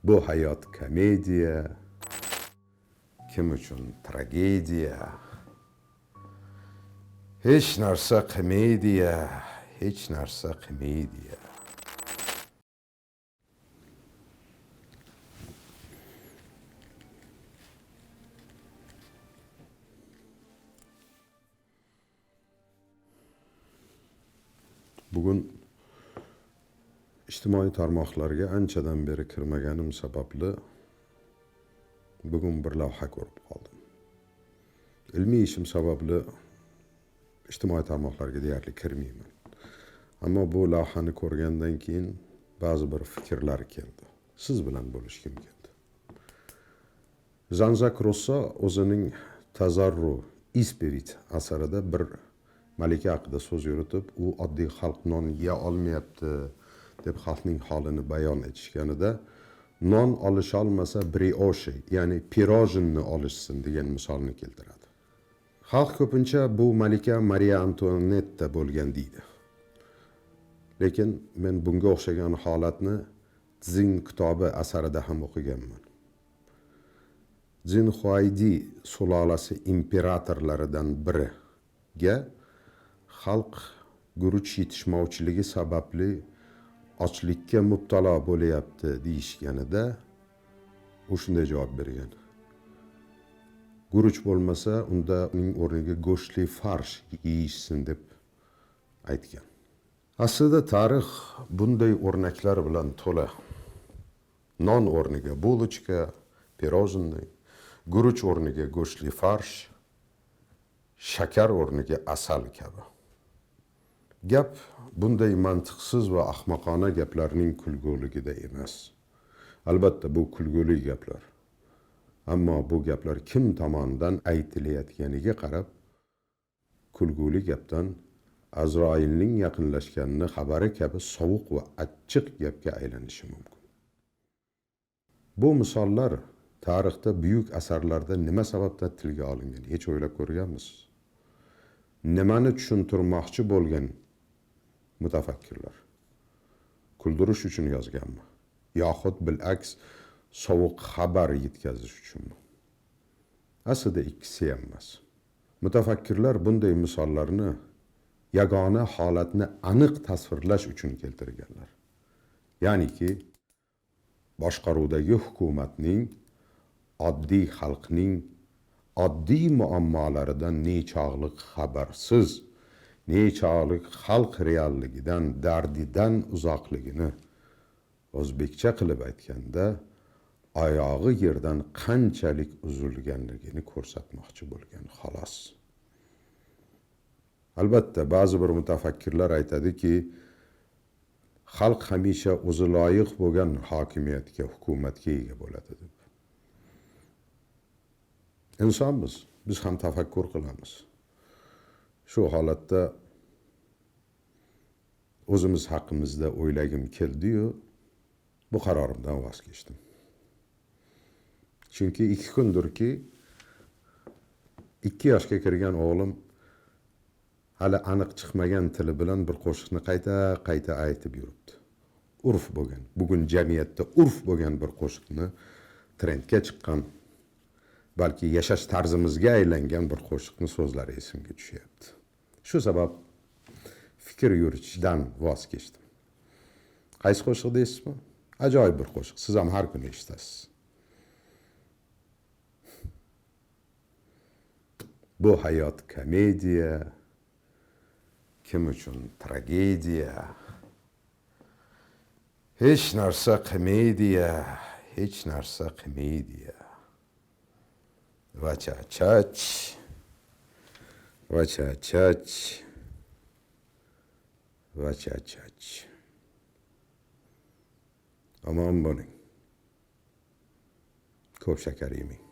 Bu hayot komediya, kim uchun tragediya. Hech narsa komediya, hech narsa komediya. Bugun ijtimoiy tarmoqlarga anchadan beri kirmaganim sababli bugun bir lavha ko'rib qoldim. Ilmiy ishim sababli ijtimoiy tarmoqlarga deyarli kirmayman. Ammo bu lavhani ko'rgandan keyin ba'zi bir fikrlar keldi. Siz bilan bo'lishgim keldi. Jean-Jacques Rousseau o'zining Tazarru Ispirit asarida bir malika haqida so'z yuritib, u oddiy xalq non yeya olmayapti deb xalqning holini bayon etishganida non olisholmasa brioche, ya'ni pirojinni olishsin degan misolni keltiradi. Xalq ko'pincha bu malika Maria Antoinette bo'lgan deydi. Lekin men bunga o'xshagan holatni Tsin kitobi asarida ham o'qiganman. Tsin Huaydi sulolasi imperatorlaridan biriga xalq guruch yetishmovchiligi sababli ochlikka mubtalo bo'lyapti deyishganida u shunday javob bergan. Guruch bo'lmasa, unda uning o'rniga go'shtli farsh yeyishsin deb aytgan. Aslida tarix bunday o'rnaklar bilan to'la. Non o'rniga bulochka, pirojnoy, guruch o'rniga go'shtli farsh, shakar o'rniga asal kabi. Gap bunday mantiqsiz va ahmoqona gaplarning kulguligida emas. Albatta bu kulguli gaplar. Ammo bu gaplar kim tomonidan aytilayotganiga qarab, kulguli gapdan Azroilning yaqinlashganini xabari kabi sovuq va achchiq gapga aylanishi mumkin. Bu misollar tarixda buyuk asarlarda nima sababdan tilga olingan? Hech o'ylab ko'rganmisiz? Nimani tushuntirmoqchi bo'lgan mutafakkirlar? Kuldirish uchun yozganmi? Yoxud bil'aks sovuq xabar yetkazish uchunmi? Aslida ikkisi ham emas. Mutafakkirlar bunday misollarni yagona holatni aniq tasvirlash uchun keltirganlar. Ya'niki boshqaruvdagi hukumatning oddiy xalqning oddiy muammolaridan nechog'lik xabarsiz, nechog'lik xalq realligidan, dardidan uzoqligini o'zbekcha qilib aytganda oyog'i yerdan qanchalik uzilganligini ko'rsatmoqchi bo'lgan xolos. Albatta ba'zi bir mutafakkirlar aytadiki, xalq hamisha o'zi loyiq bo'lgan hokimiyatga, hukumatga ega bo'ladi deb. Insonmiz, biz ham tafakkur qilamiz. Shu holatda o'zimiz haqimizda o'ylagim keldi-yu, bu qarorimdan voz kechdim. Chunki 2 kundirki 2 yoshga kirgan o'g'lim hali aniq chiqmagan tili bilan bir qo'shiqni qayta aytib yuribdi. Urf bo'lgan, bugun jamiyatda urf bo'lgan bir qo'shiqni, trendga chiqqan, balki yashash tarzimizga aylangan bir qo'shiqni so'zlari esimga tushyapti. Shu sabab fikr yuritishdan voz kechdim. Qaysi qo'shiq deysizmi? Ajoyib bir qo'shiq. Siz ham har kuni eshitasiz. Bu hayot komediya, kim uchun tragediya. Hech narsa komediya, hech narsa komediya. Vachachach, vachachach, vachachach. Omon bo'ling. Ko'p shakar yemang.